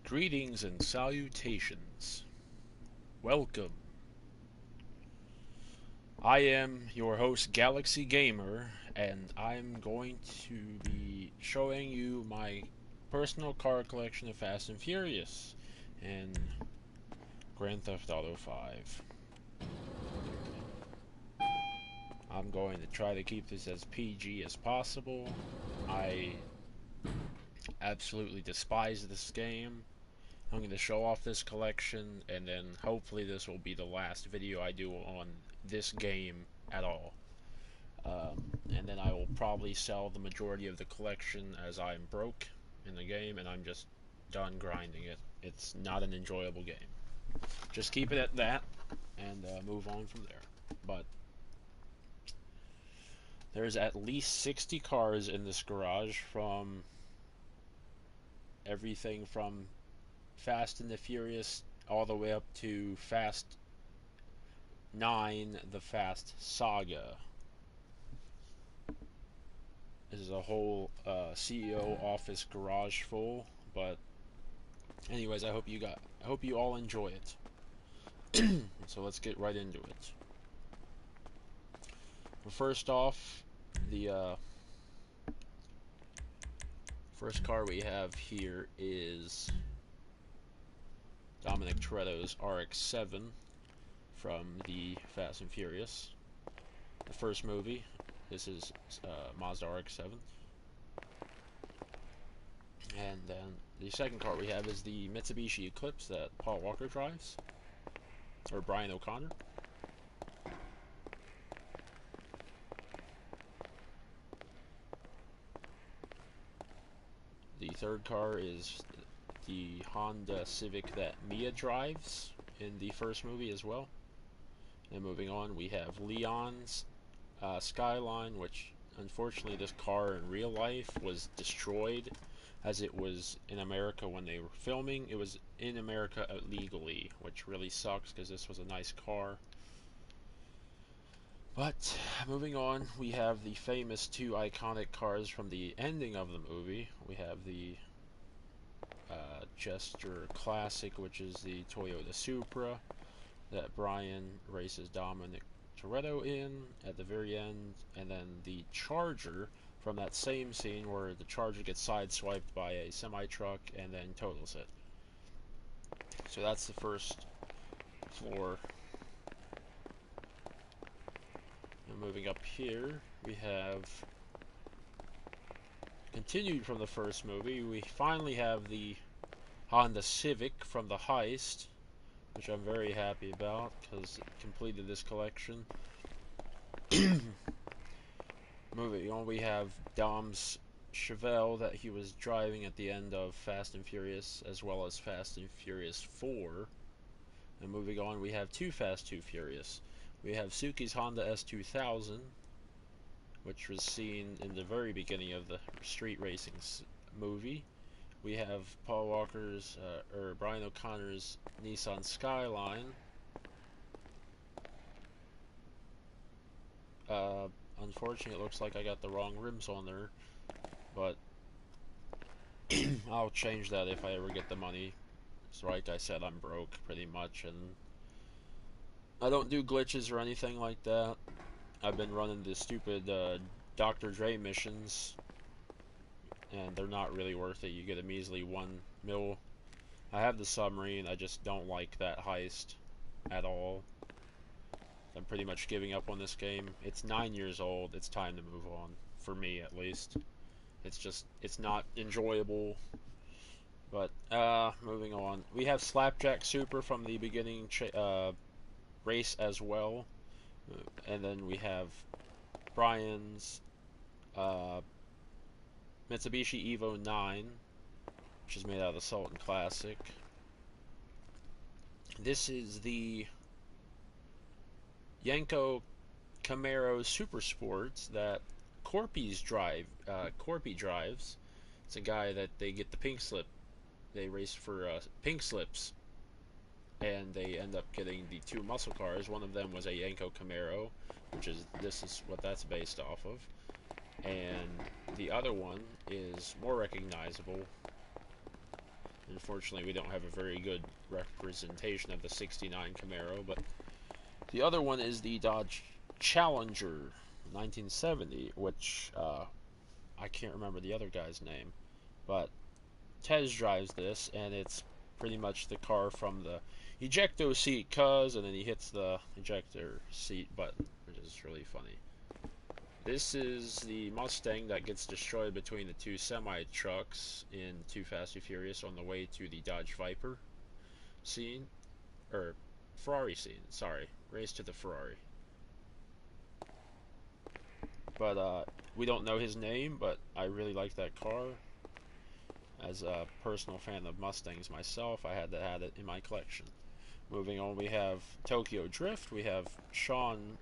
Greetings and salutations. Welcome. I am your host, Galaxy Gamer, and I'm going to be showing you my personal car collection of Fast and Furious and Grand Theft Auto 5. I'm going to try to keep this as PG as possible. I absolutely despise this game. I'm going to show off this collection, and then hopefully this will be the last video I do on this game at all. And then I will probably sell the majority of the collection as I'm broke in the game and I'm just done grinding it. It's not an enjoyable game. Just keep it at that and move on from there. But there's at least 60 cars in this garage, from everything from Fast and the Furious all the way up to Fast 9, the Fast Saga. This is a whole CEO office garage full, but anyways, I hope you all enjoy it. So let's get right into it. Well, first off, the first car we have here is Dominic Toretto's RX-7 from the Fast and Furious. The first movie. This is Mazda RX-7. And then the second car we have is the Mitsubishi Eclipse that Paul Walker drives, or Brian O'Connor. The third car is the Honda Civic that Mia drives in the first movie as well. And moving on, we have Leon's Skyline, which unfortunately this car in real life was destroyed, as it was in America when they were filming. It was in America illegally, which really sucks because this was a nice car. But moving on, we have the famous two iconic cars from the ending of the movie. We have the Jester Classic, which is the Toyota Supra that Brian races Dominic Toretto in at the very end, and then the Charger from that same scene where the Charger gets sideswiped by a semi-truck and then totals it. So that's the first floor. And moving up here, we have, continued from the first movie, we finally have the Honda Civic from the Heist, which I'm very happy about because it completed this collection. Moving on, we have Dom's Chevelle that he was driving at the end of Fast and Furious, as well as Fast and Furious 4. And moving on, we have Too Fast, Too Furious. We have Suki's Honda S2000, which was seen in the very beginning of the street racing movie. We have Paul Walker's, or Brian O'Connor's Nissan Skyline. Unfortunately, it looks like I got the wrong rims on there, but I'll change that if I ever get the money. So like I said, I'm broke pretty much, and I don't do glitches or anything like that. I've been running the stupid Dr. Dre missions, and they're not really worth it. You get a measly 1 mil. I have the submarine, I just don't like that heist at all. I'm pretty much giving up on this game. It's 9 years old, it's time to move on, for me at least. It's not enjoyable. But, moving on. We have Slapjack Super from the beginning race as well. And then we have Brian's Mitsubishi Evo 9, which is made out of the Sultan Classic. This is the Yenko Camaro Super Sports that Corpy drives. It's a guy that they get the pink slip. They race for pink slips, and they end up getting the two muscle cars. One of them was a Yenko Camaro, this is what that's based off of, and the other one is more recognizable. Unfortunately, we don't have a very good representation of the 69 Camaro, but the other one is the Dodge Challenger 1970, which I can't remember the other guy's name, but Tez drives this, and it's pretty much the car from the ejecto seat, and then he hits the ejector seat button, which is really funny. This is the Mustang that gets destroyed between the two semi-trucks in Too Fast and Furious on the way to the Dodge Viper scene, or Ferrari scene, sorry, race to the Ferrari. But we don't know his name, but I really like that car. As a personal fan of Mustangs myself, I had to have it in my collection. Moving on, we have Tokyo Drift. We have Sean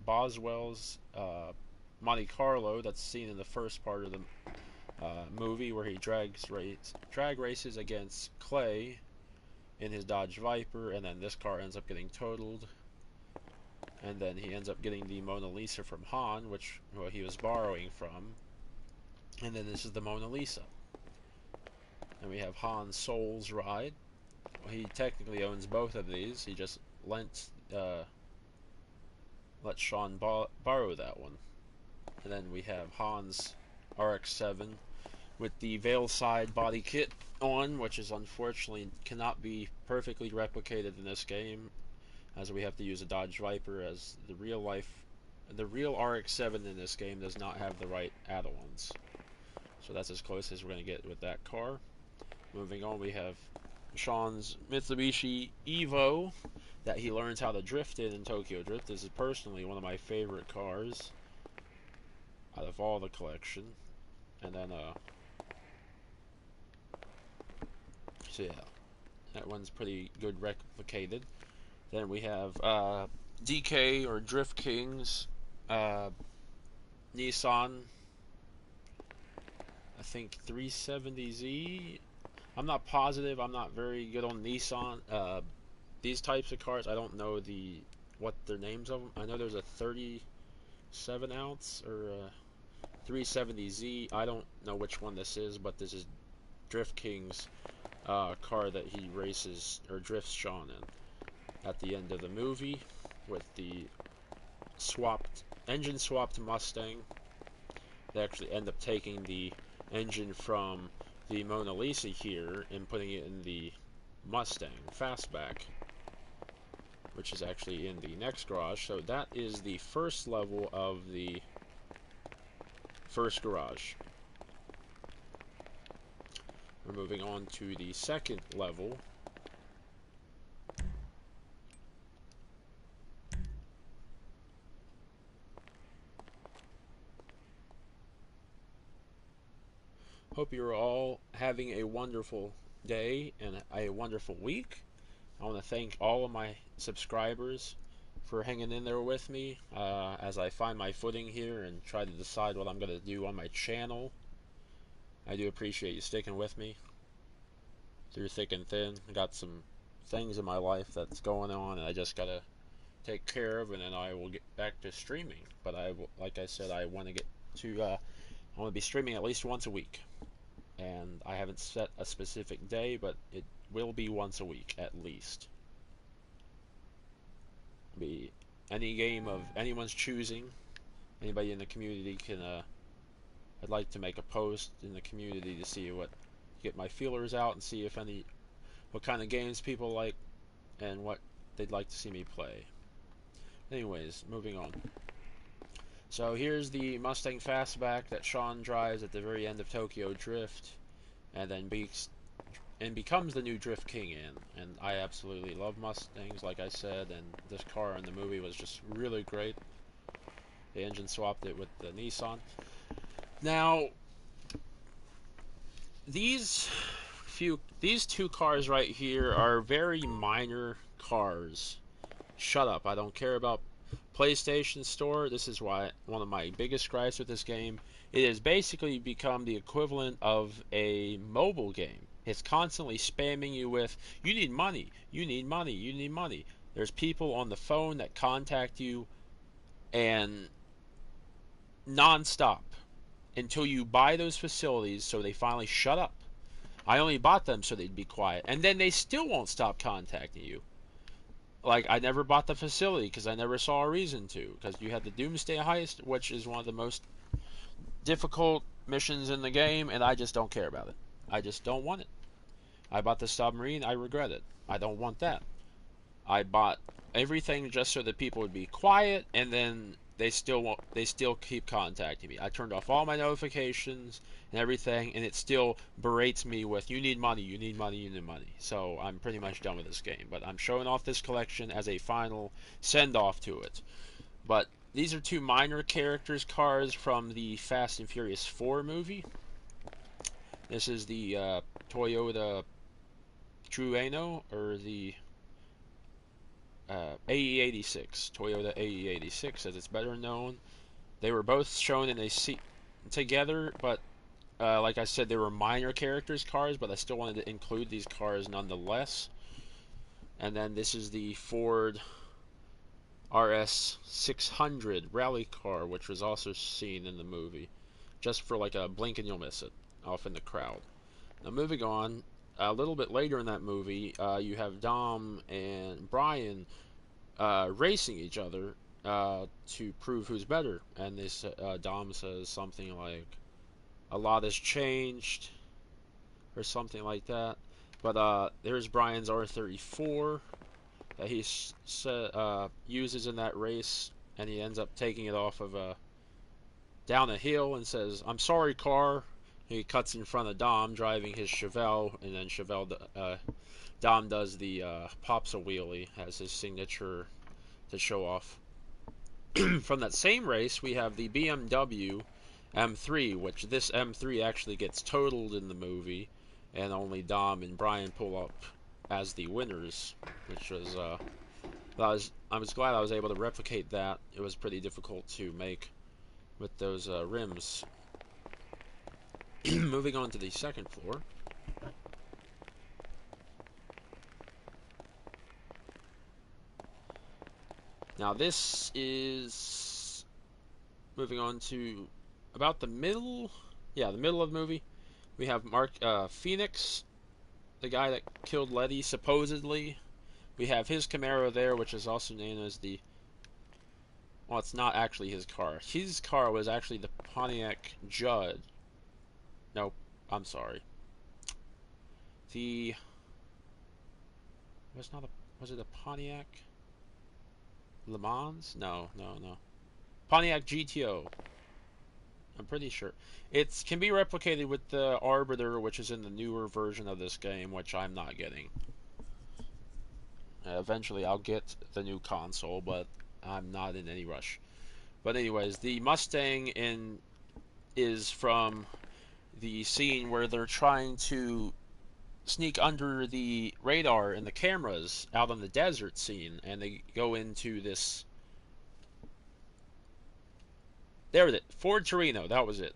Boswell's Monte Carlo, that's seen in the first part of the movie, where he drag races against Clay in his Dodge Viper, and then this car ends up getting totaled. And then he ends up getting the Mona Lisa from Han, which he was borrowing from. And then this is the Mona Lisa. And we have Han Solo's ride. He technically owns both of these. He just let Sean borrow that one. And then we have Han's RX-7 with the Veilside body kit on, which is unfortunately cannot be perfectly replicated in this game, as we have to use a Dodge Viper, as the real RX-7 in this game does not have the right add-ons. So that's as close as we're going to get with that car. Moving on, we have Sean's Mitsubishi Evo that he learns how to drift in Tokyo Drift. This is personally one of my favorite cars out of all the collection. And then, so yeah, that one's pretty good replicated. Then we have DK or Drift King's Nissan, I think 370Z. I'm not positive. I'm not very good on Nissan. These types of cars, I don't know what their names of them. I know there's a 37 ounce or a 370Z. I don't know which one this is, but this is Drift King's car that he races or drifts Sean in at the end of the movie with the engine swapped Mustang. They actually end up taking the engine from the Mona Lisa here and putting it in the Mustang Fastback, which is actually in the next garage. So that is the first level of the first garage. We're moving on to the second level. Hope you're all having a wonderful day and a wonderful week. I want to thank all of my subscribers for hanging in there with me as I find my footing here and try to decide what I'm going to do on my channel. I do appreciate you sticking with me through thick and thin. I got some things in my life that's going on, and I just got to take care of, and then I will get back to streaming. But like I said, I want to get to I want to be streaming at least once a week. And I haven't set a specific day, but it will be once a week at least. Be any game of anyone's choosing. Anybody in the community can I'd like to make a post in the community to see get my feelers out and see if what kind of games people like and what they'd like to see me play. Anyways, moving on. So here's the Mustang Fastback that Sean drives at the very end of Tokyo Drift, and then becomes the new Drift King in. And I absolutely love Mustangs, like I said, and this car in the movie was just really great. The engine swapped it with the Nissan. Now, these two cars right here are very minor cars. Shut up, I don't care about PlayStation Store. This is why one of my biggest gripes with this game. It has basically become the equivalent of a mobile game. It's constantly spamming you with, you need money, you need money, you need money. There's people on the phone that contact you and non-stop until you buy those facilities, so they finally shut up. I only bought them so they'd be quiet. And then they still won't stop contacting you. Like, I never bought the facility because I never saw a reason to. Because you had the Doomsday Heist, which is one of the most difficult missions in the game, and I just don't care about it. I just don't want it. I bought the submarine, I regret it. I don't want that. I bought everything just so that people would be quiet, and then they still won't, they still keep contacting me. I turned off all my notifications and everything, and it still berates me with, you need money, you need money, you need money. So I'm pretty much done with this game, but I'm showing off this collection as a final send-off to it. But these are two minor characters cars from the Fast and Furious 4 movie. This is the Toyota Trueno, or the AE86, Toyota AE86 as it's better known. They were both shown in a seat together, but like I said, they were minor characters cars, but I still wanted to include these cars nonetheless. And then this is the Ford RS 600 rally car, which was also seen in the movie, just for like a blink and you'll miss it, off in the crowd. Now moving on, a little bit later in that movie, you have Dom and Brian racing each other to prove who's better. And this Dom says something like, "A lot has changed," or something like that. But there's Brian's R34 that he uses in that race, and he ends up taking it off of down a hill and says, "I'm sorry, car." He cuts in front of Dom driving his Chevelle, and then Dom does the pops a wheelie as his signature to show off. From that same race, we have the BMW M3, which this M3 actually gets totaled in the movie, and only Dom and Brian pull up as the winners, which was I was glad I was able to replicate that. It was pretty difficult to make with those rims. Moving on to the second floor. Now this is moving on to about the middle, the middle of the movie. We have Phoenix, the guy that killed Letty, supposedly. We have his Camaro there, which is also named as the... Well, it's not actually his car. His car was actually the Pontiac Judd. No, I'm sorry. Was it a Pontiac Le Mans? No. Pontiac GTO. I'm pretty sure. It can be replicated with the Arbiter, which is in the newer version of this game, which I'm not getting. Eventually I'll get the new console, but I'm not in any rush. But anyways, the Mustang is from the scene where they're trying to sneak under the radar and the cameras out on the desert scene, and they go into this... There it is. Ford Torino, that was it.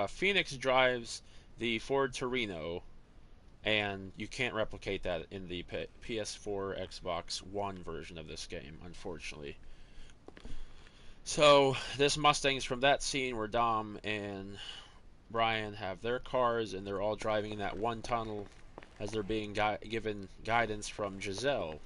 Phoenix drives the Ford Torino, and you can't replicate that in the PS4, Xbox One version of this game, unfortunately. So, this Mustang's from that scene where Dom and Brian have their cars, and they're all driving in that one tunnel as they're being given guidance from Giselle.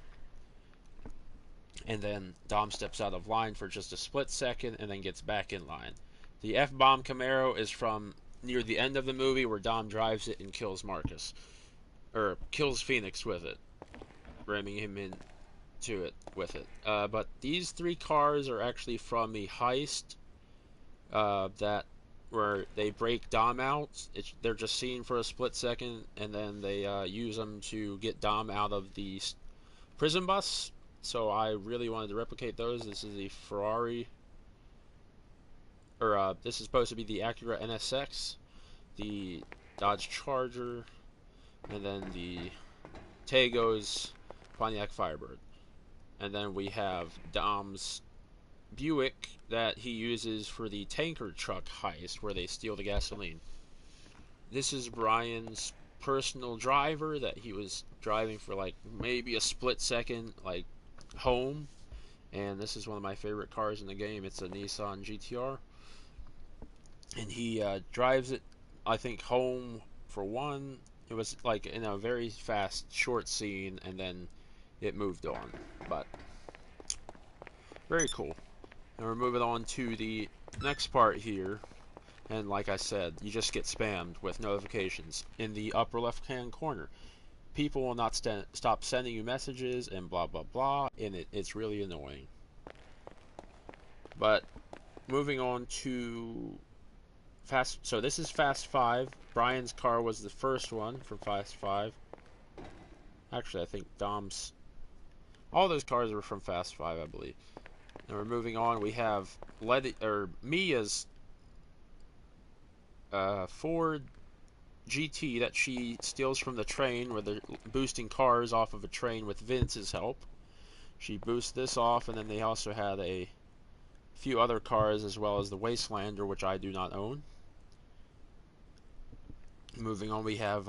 And then Dom steps out of line for just a split second and then gets back in line. The F-Bomb Camaro is from near the end of the movie where Dom drives it and kills Marcus. Or kills Phoenix with it. Ramming him into it with it. But these three cars are actually from the heist where they break Dom out. They're just seen for a split second, and then they use them to get Dom out of the prison bus. So I really wanted to replicate those. This is the Ferrari, or this is supposed to be the Acura NSX, the Dodge Charger, and then the Tego's Pontiac Firebird. And then we have Dom's Buick that he uses for the tanker truck heist where they steal the gasoline. This is Brian's personal driver that he was driving for like maybe a split second, like home. And this is one of my favorite cars in the game. It's a Nissan GTR, and he drives it, I think, home for one, it was like in a very fast, short scene, and then it moved on. But very cool. And we're moving on to the next part here. And like I said, you just get spammed with notifications in the upper left-hand corner. People will not stop sending you messages and blah blah blah, and it's really annoying. But moving on to so this is Fast 5. Brian's car was the first one from Fast 5. Actually, I think Dom's... all those cars were from Fast 5, I believe. And we're moving on. We have Mia's Ford GT that she steals from the train, where they're boosting cars off of a train with Vince's help. She boosts this off, and then they also had a few other cars, as well as the Wastelander, which I do not own. Moving on, we have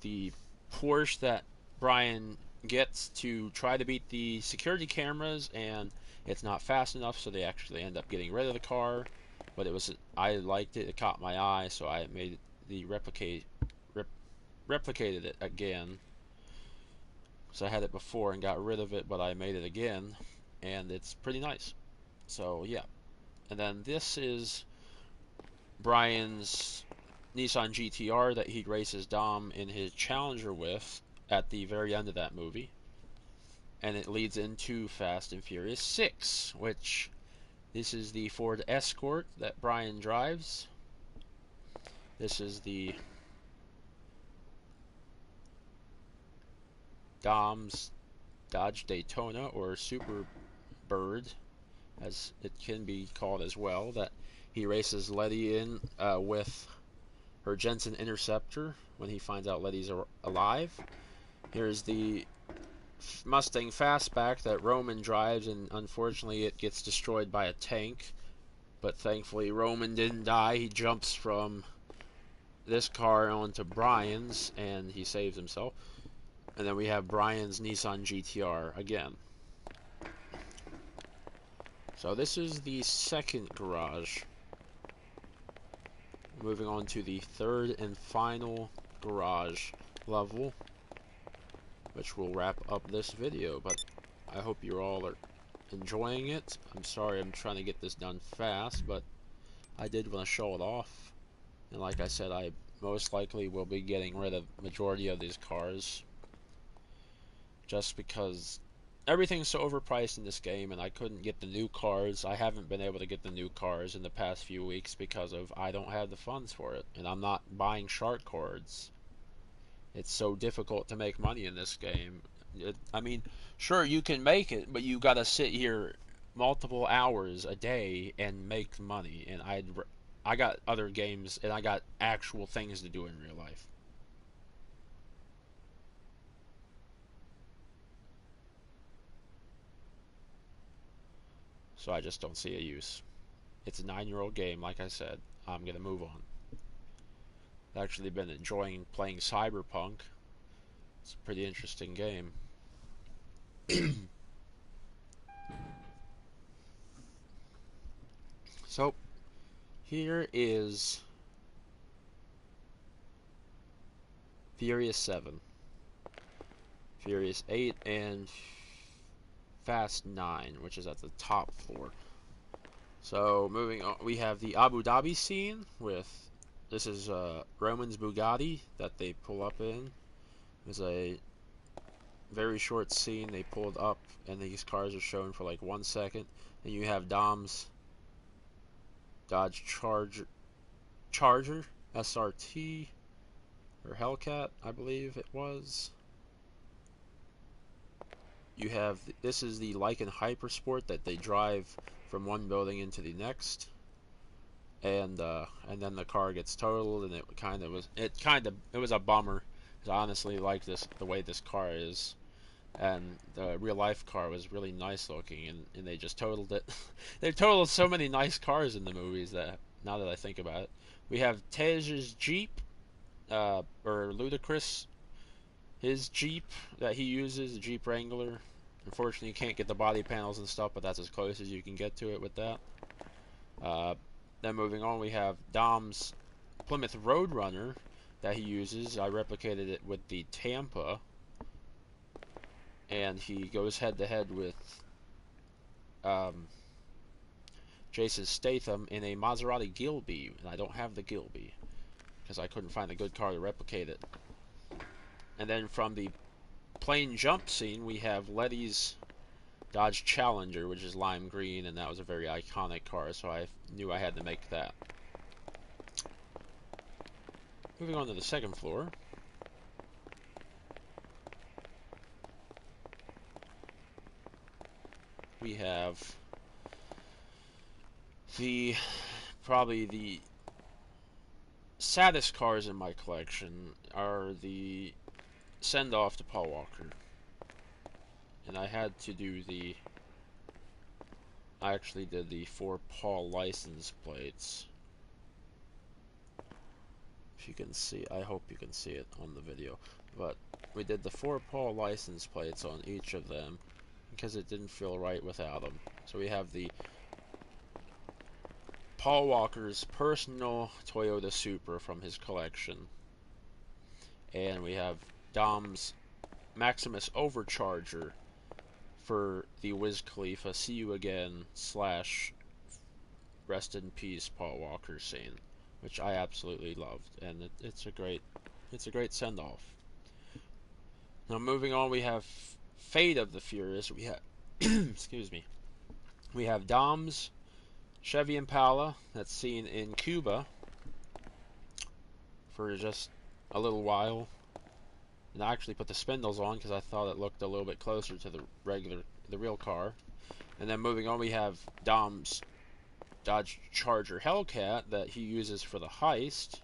the Porsche that Brian gets to try to beat the security cameras, and it's not fast enough, so they actually end up getting rid of the car. But I liked it, it caught my eye, so I made the replicated it again. So I had it before and got rid of it, but I made it again, and it's pretty nice. So yeah. And then this is Brian's Nissan GTR that he races Dom in his Challenger with at the very end of that movie. And it leads into Fast and Furious 6, which this is the Ford Escort that Brian drives. This is the Dom's Dodge Daytona, or Super Bird, as it can be called as well, that he races Letty in with her Jensen Interceptor when he finds out Letty's alive. Here's the Mustang Fastback that Roman drives, and unfortunately it gets destroyed by a tank. But thankfully Roman didn't die. He jumps from this car onto Brian's, and he saves himself. And then we have Brian's Nissan GTR again. So this is the second garage. Moving on to the third and final garage level, which will wrap up this video. But I hope you all are enjoying it. I'm sorry I'm trying to get this done fast, but I did want to show it off. And like I said, I most likely will be getting rid of majority of these cars, just because everything's so overpriced in this game, and I couldn't get the new cars. I haven't been able to get the new cars in the past few weeks because of I don't have the funds for it, and I'm not buying shark cards. It's so difficult to make money in this game. I mean, sure, you can make it, but you gotta sit here multiple hours a day and make money, and I got other games, and I got actual things to do in real life. So I just don't see a use. It's a 9-year-old game, like I said. I'm gonna move on. I've actually been enjoying playing Cyberpunk. It's a pretty interesting game. So, here is Furious 7, Furious 8, and Fast 9, which is at the top floor. So, moving on, we have the Abu Dhabi scene with, this is Roman's Bugatti that they pull up in. There's a very short scene. They pulled up, and these cars are shown for like 1 second. And you have Dom's Dodge Charger SRT, or Hellcat, I believe it was. You have, this is the Lykan Hypersport that they drive from one building into the next, and then the car gets totaled, and it was a bummer, because I honestly like the way this car is, and the real life car was really nice looking, and they just totaled it. They've totaled so many nice cars in the movies that, now that I think about it. We have Tej's Jeep, or Ludacris, his Jeep that he uses, the Jeep Wrangler. Unfortunately, you can't get the body panels and stuff, but that's as close as you can get to it with that. Then moving on, we have Dom's Plymouth Roadrunner, that he uses. I replicated it with the Tampa, and he goes head to head with um, Jason Statham in a Maserati Gilby, and I don't have the Gilby because I couldn't find a good car to replicate it. And then from the plane jump scene, we have Letty's Dodge Challenger, which is lime green, and that was a very iconic car, so I knew I had to make that. Moving on to the second floor. We have probably the saddest cars in my collection are the send-off to Paul Walker. And I had to do I actually did the 4 Paul license plates. If you can see, I hope you can see it on the video. But we did the 4 Paul license plates on each of them because it didn't feel right without them. So we have the Paul Walker's personal Toyota Supra from his collection. And we have Dom's Maximus Overcharger for the Wiz Khalifa See You Again / Rest in Peace Paul Walker scene, which I absolutely loved, and it's a great send-off. Now moving on, we have Fate of the Furious. We have excuse me. We have Dom's Chevy Impala that's seen in Cuba for just a little while. And I actually put the spindles on because I thought it looked a little bit closer to the real car. And then moving on, we have Dom's Dodge Charger Hellcat that he uses for the heist,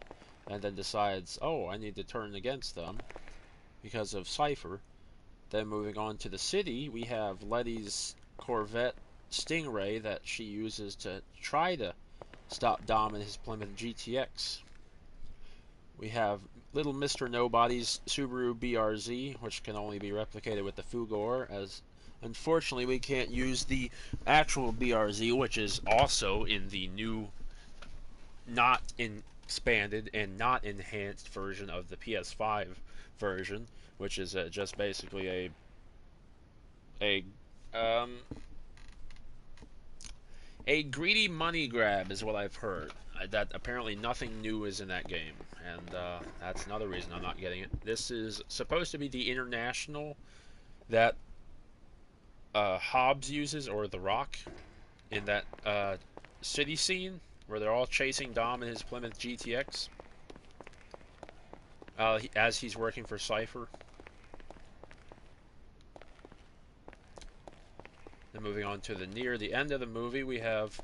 and then decides, oh, I need to turn against them because of Cypher. Then moving on to the city, we have Letty's Corvette Stingray that she uses to try to stop Dom in his Plymouth GTX. We have Little Mr. Nobody's Subaru BRZ, which can only be replicated with the Fugor, as unfortunately we can't use the actual BRZ, which is also in the new, not expanded and not enhanced version of the PS5 version, which is just basically a greedy money grab is what I've heard. That apparently nothing new is in that game, and that's another reason I'm not getting it. This is supposed to be the international that Hobbs uses, or The Rock, in that city scene where they're all chasing Dom in his Plymouth GTX as he's working for Cypher. Then moving on to near the end of the movie, we have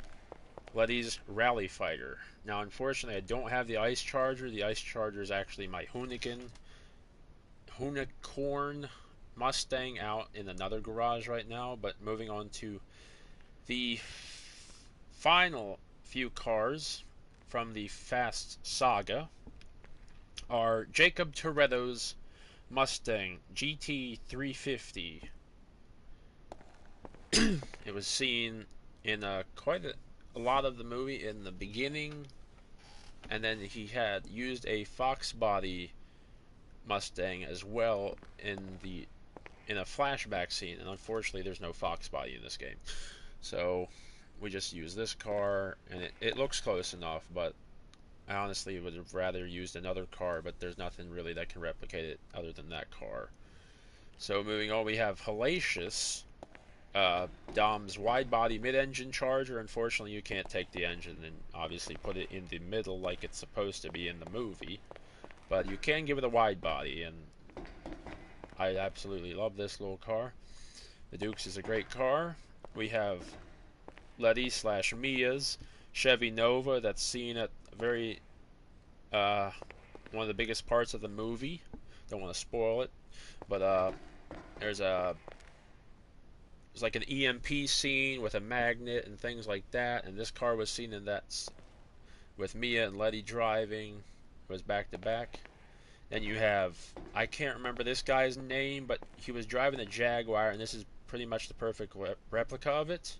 Letty's Rally Fighter. Now, unfortunately, I don't have the Ice Charger. The Ice Charger is actually my Unicorn Mustang out in another garage right now. But moving on to the final few cars from the Fast Saga are Jacob Toretto's Mustang GT350. It was seen in quite a lot of the movie in the beginning, and then he had used a Fox body Mustang as well in a flashback scene, and unfortunately there's no Fox body in this game, so we just use this car, and it looks close enough, but I honestly would have rather used another car, but there's nothing really that can replicate it other than that car. So moving on, we have Hellacious, Dom's wide-body mid-engine Charger. Unfortunately, you can't take the engine and obviously put it in the middle like it's supposed to be in the movie, but you can give it a wide body, and I absolutely love this little car. The Dukes is a great car. We have Letty / Mia's Chevy Nova that's seen at very one of the biggest parts of the movie. Don't want to spoil it, but there's like an EMP scene with a magnet and things like that, and this car was seen in that with Mia and Letty driving. It was back to back. Then you have, I can't remember this guy's name, but he was driving a Jaguar, and this is pretty much the perfect replica of it.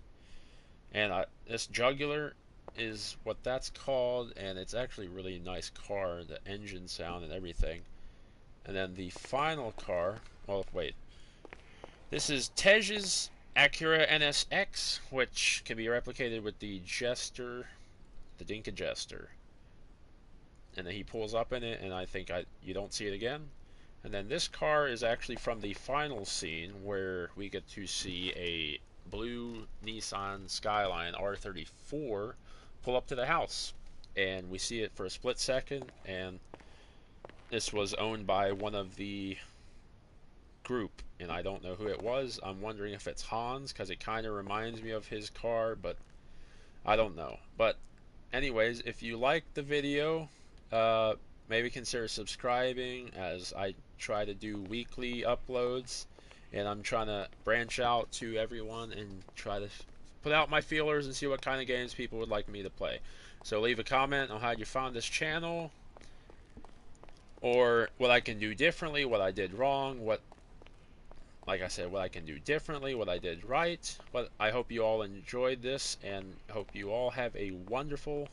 And this Jugular is what that's called, and it's actually a really nice car, the engine sound and everything. And then the final car, well, wait. This is Tej's Acura NSX, which can be replicated with the Jester, the Dinka Jester. And then he pulls up in it, and I think you don't see it again. And then this car is actually from the final scene where we get to see a blue Nissan Skyline R34 pull up to the house. And we see it for a split second, and this was owned by one of the group, and I don't know who it was. I'm wondering if it's Hans, because it kind of reminds me of his car, but I don't know. But anyways, if you liked the video, maybe consider subscribing, as I try to do weekly uploads, and I'm trying to branch out to everyone and try to put out my feelers and see what kind of games people would like me to play. So leave a comment on how you found this channel, or what I can do differently, what I did wrong, like I said, what I can do differently, what I did right. But I hope you all enjoyed this, and hope you all have a wonderful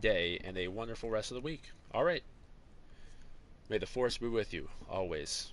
day and a wonderful rest of the week. Alright. May the force be with you, always.